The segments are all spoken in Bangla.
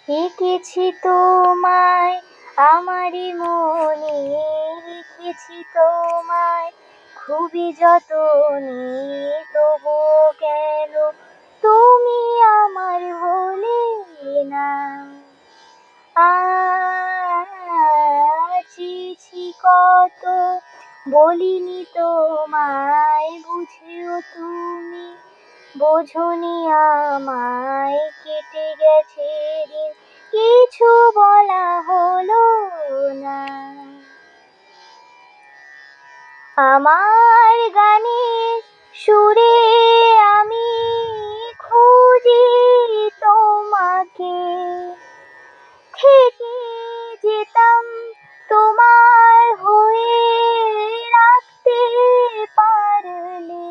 এঁকেছি তোমায় আমারই মনে, রেখেছি তোমায় খুবই যতনে, তবু কেন তুমি আমার হলে না? চেয়েছি কত, বলিনি তোমায়, বুঝেও তুমি বোঝনি আমায়। কেটে গেছে দিন, কিছু বলা হলো না। আমার গানের সুরে আমি খুঁজি তোমাকে, থেকে যেতাম তোমার হয়ে, রাখতে পারলে।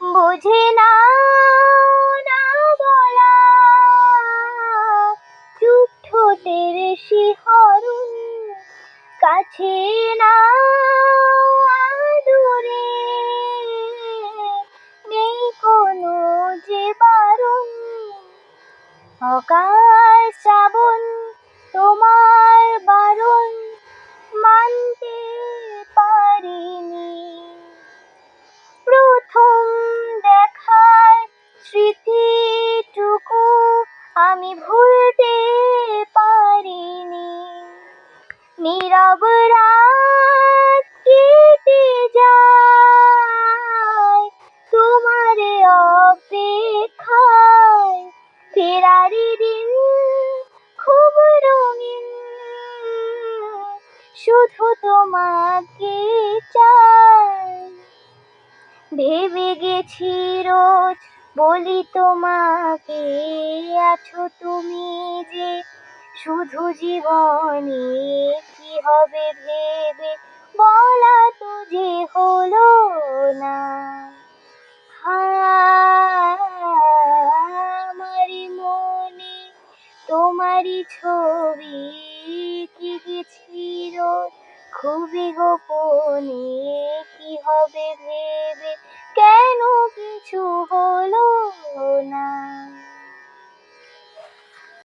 বোঝে না, না বলা চুপ ঠোঁটের শিহরণ, কাছে না দূরে, নেই কোনো যে বারণ। অকাল শ্রাবণ তোমার বারণ মানতে পারিনি। প্রথম দেখার স্মৃতিটুকু আমি ভুলতে পারিনি। নীরব রাত কেটে যায় তোমারে অপেক্ষায়, ফেরারি দিন খুব রঙিন, শুধু তোমাকে চাই। ভেবে গেছি রোজ বলি তোমাকে, আছো তুমি যে শুধু জীবনে। কি হবে ভেবে বলা তো যে হলো না। আমারই মনে তোমারই ছবি, কি গেছি রোজ খুবই গোপনে। কি হবে ভেবে